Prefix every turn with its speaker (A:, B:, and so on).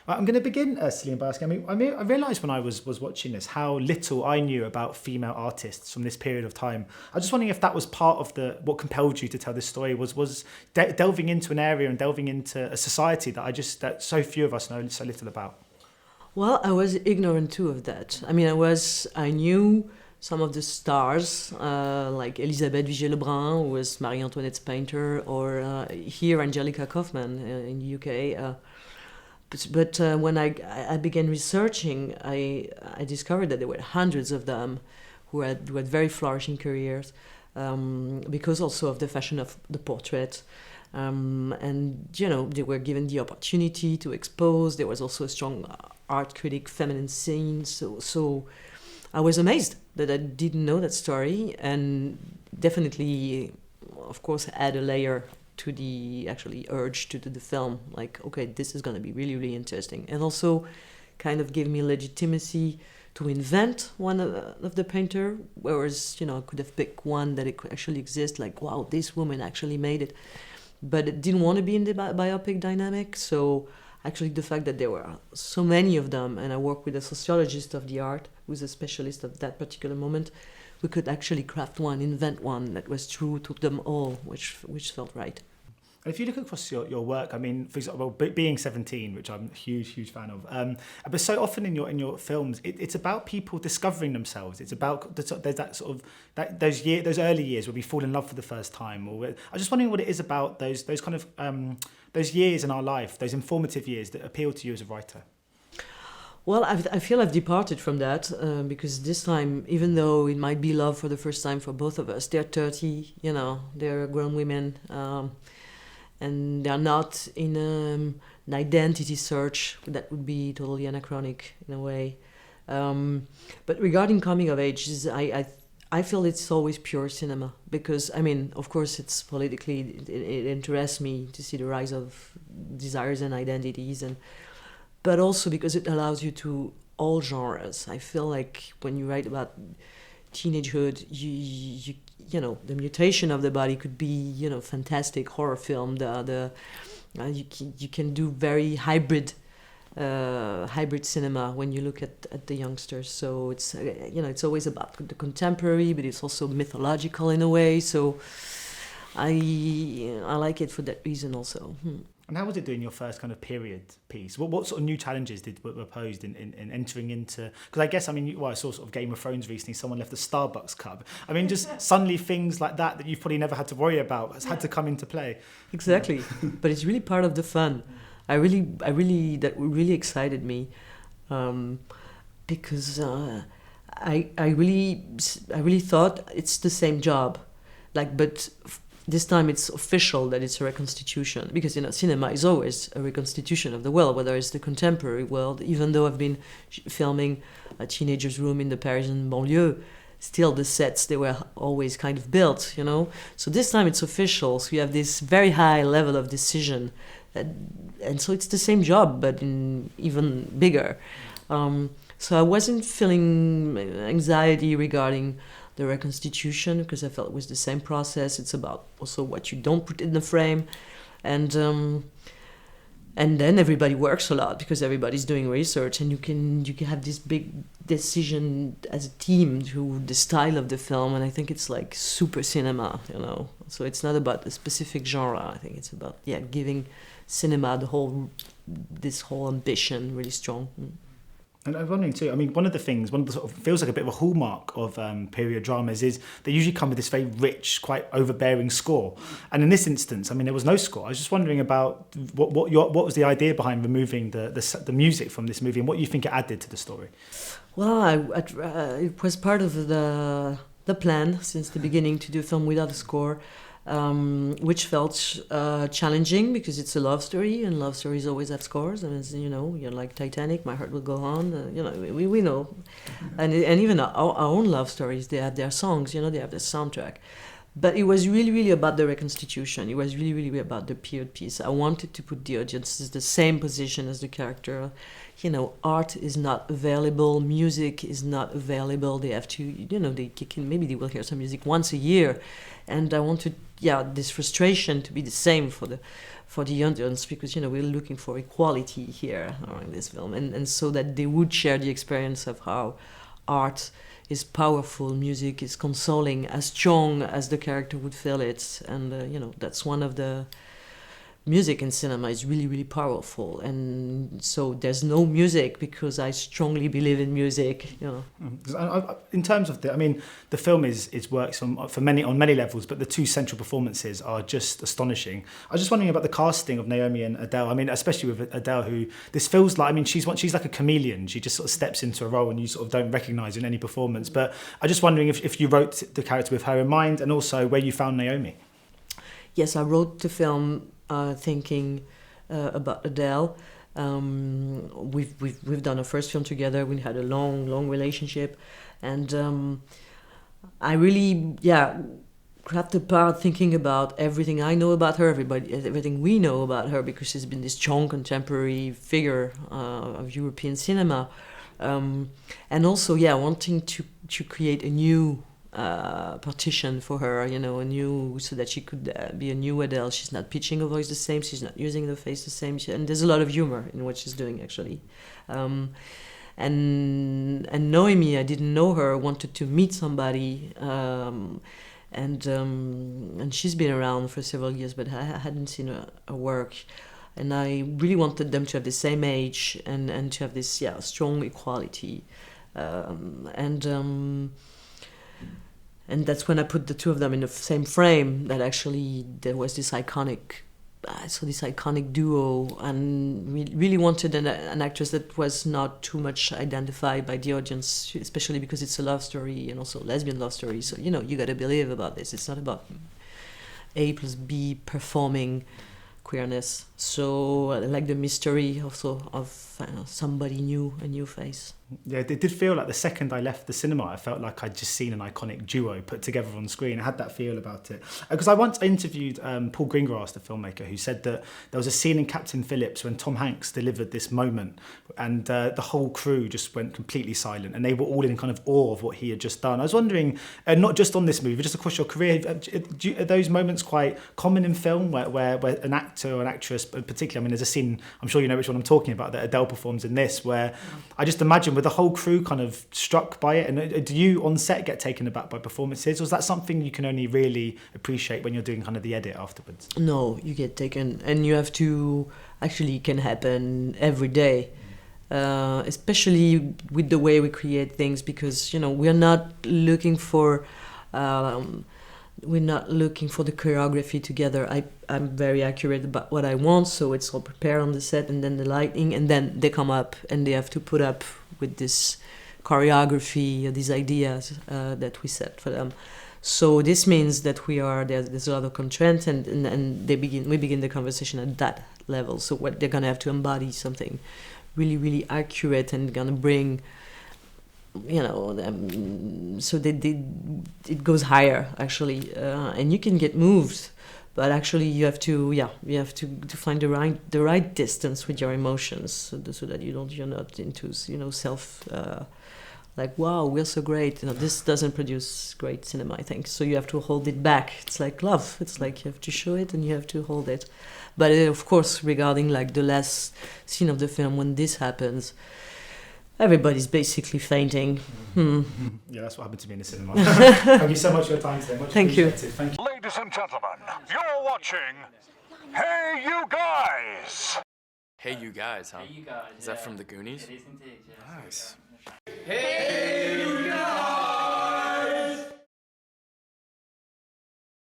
A: Right, I'm going to begin, Celine, by asking. I realised when I was watching this how little I knew about female artists from this period of time. I was just wondering if that was part of what compelled you to tell this story was delving into an area and delving into a society that so few of us know so little about.
B: Well, I was ignorant too of that. I knew some of the stars, like Elisabeth Vigée-Lebrun, who was Marie Antoinette's painter, or here Angelica Kauffman in the UK. But when I began researching, I discovered that there were hundreds of them who had very flourishing careers, because also of the fashion of the portrait. And, they were given the opportunity to expose. There was also a strong art critic feminine scene. So I was amazed that I didn't know that story, and definitely, of course, add a layer to the actually urge to do the film. Like, okay, this is going to be really, really interesting. And also kind of gave me legitimacy to invent one of the painter, whereas, I could have picked one that it could actually exist, like, wow, this woman actually made it. But it didn't want to be in the biopic dynamic, so actually the fact that there were so many of them, and I worked with a sociologist of the art, who's a specialist of that particular moment, we could actually craft one, invent one that was true to them all, which felt right.
A: And if you look across your work, for example, being 17, which I'm a huge fan of, but so often in your films, it's about people discovering themselves. It's about there's that sort of those early years where we fall in love for the first time. Or I'm just wondering what it is about those kind of those years in our life, those informative years that appeal to you as a writer.
B: Well, I feel I've departed from that because this time, even though it might be love for the first time for both of us, they're 30, they're grown women. And they're not in an identity search that would be totally anachronic in a way. But regarding coming of ages, I feel it's always pure cinema because, of course, it's politically, it interests me to see the rise of desires and identities, but also because it allows you to all genres. I feel like when you write about teenagehood, the mutation of the body could be, fantastic horror film. You can do very hybrid cinema when you look at the youngsters. So it's it's always about the contemporary, but it's also mythological in a way. So I like it for that reason also.
A: And how was it doing your first kind of period piece? What sort of new challenges were posed in entering into... Because I guess, I saw sort of Game of Thrones recently, someone left a Starbucks cup. Just suddenly things like that you've probably never had to worry about has had to come into play.
B: Exactly. But it's really part of the fun. That really excited me because I really thought it's the same job. But this time it's official that it's a reconstitution, because cinema is always a reconstitution of the world, whether it's the contemporary world. Even though I've been filming a teenager's room in the Parisian banlieue, still the sets, they were always kind of built, So this time it's official, so you have this very high level of decision, and so it's the same job but even bigger. So I wasn't feeling anxiety regarding the reconstitution, because I felt it was the same process. It's about also what you don't put in the frame, and then everybody works a lot because everybody's doing research, and you can have this big decision as a team to the style of the film, and I think it's like super cinema, So it's not about a specific genre. I think it's about giving cinema this whole ambition really strong.
A: And I'm wondering too, one of the sort of feels like a bit of a hallmark of period dramas is they usually come with this very rich, quite overbearing score. And in this instance, there was no score. I was just wondering about what was the idea behind removing the music from this movie, and what you think it added to the story.
B: Well, it was part of the plan since the beginning to do a film without a score. Which felt challenging because it's a love story, and love stories always have scores. And as you're like Titanic, My Heart Will Go On. We know, and even our own love stories, they have their songs. They have their soundtrack. But it was really, really about the reconstitution. It was really, really about the period piece. I wanted to put the audience in the same position as the character. You know, art is not available, music is not available. They have to, you know, maybe they will hear some music once a year. And I wanted, this frustration to be the same for the audience, because, you know, we're looking for equality here in this film. And so that they would share the experience of how art is powerful, music is consoling, as strong as the character would feel it. And, you know, that's one of the... Music in cinema is really, really powerful. And so there's no music because I strongly believe in music, you know.
A: In terms of the film works on many levels, but the two central performances are just astonishing. I was just wondering about the casting of Naomi and Adele. I mean, especially with Adele, who this feels like, I mean, she's like a chameleon. She just sort of steps into a role and you sort of don't recognise her in any performance. But I'm just wondering if you wrote the character with her in mind, and also where you found Naomi.
B: Yes, I wrote the film thinking about Adele. We've done a first film together. We had a long relationship, and I really grabbed apart thinking about everything I know about her, everything we know about her, because she's been this strong contemporary figure of European cinema, and also wanting to create a new partition for her, you know, so that she could be a new Adele. She's not pitching her voice the same, she's not using the face the same, and there's a lot of humor in what she's doing, actually. And Naomi, I didn't know her, wanted to meet somebody, and she's been around for several years, but I hadn't seen her work. And I really wanted them to have the same age and to have this strong equality. And that's when I put the two of them in the same frame, that actually there was this iconic duo, and we really wanted an actress that was not too much identified by the audience, especially because it's a love story and also a lesbian love story. So, you know, you got to believe about this. It's not about A plus B performing queerness. So I like the mystery also of somebody new, a new face.
A: Yeah, it did feel like the second I left the cinema, I felt like I'd just seen an iconic duo put together on screen. I had that feel about it. Because I once interviewed Paul Greengrass, the filmmaker, who said that there was a scene in Captain Phillips when Tom Hanks delivered this moment, and the whole crew just went completely silent, and they were all in kind of awe of what he had just done. I was wondering, not just on this movie, just across your career, are those moments quite common in film where an actor or an actress, particularly, I mean, there's a scene, I'm sure you know which one I'm talking about, that Adele performs in this, where I just imagine with the whole crew kind of struck by it. And do you on set get taken aback by performances, or is that something you can only really appreciate when you're doing kind of the edit afterwards?
B: No, you get taken, and you have to, actually it can happen every day, especially with the way we create things, because, you know, we're not looking for the choreography together. I'm very accurate about what I want, so it's all prepared on the set, and then the lighting, and then they come up and they have to put up with this choreography, these ideas that we set for them. So this means that there's a lot of constraints, and we begin the conversation at that level. So what they're gonna have to embody something really, really accurate, and gonna bring, you know, so it goes higher, actually, and you can get moved, but actually you have to find the right distance with your emotions, so that you're not into, you know, self like, wow, we're so great. You know, this doesn't produce great cinema, I think. So you have to hold it back. It's like love. It's like you have to show it and you have to hold it. But of course, regarding like the last scene of the film, when this happens, everybody's basically fainting.
A: Yeah, that's what happened to me in the cinema. Thank you so much for your time today. Much
B: Thank you.
A: Thank you.
C: Ladies and gentlemen, you're watching Hey You Guys!
D: Hey You Guys, huh?
E: Hey, you guys.
D: Is that from the Goonies?
E: It is indeed, yes.
D: Nice.
E: Hey,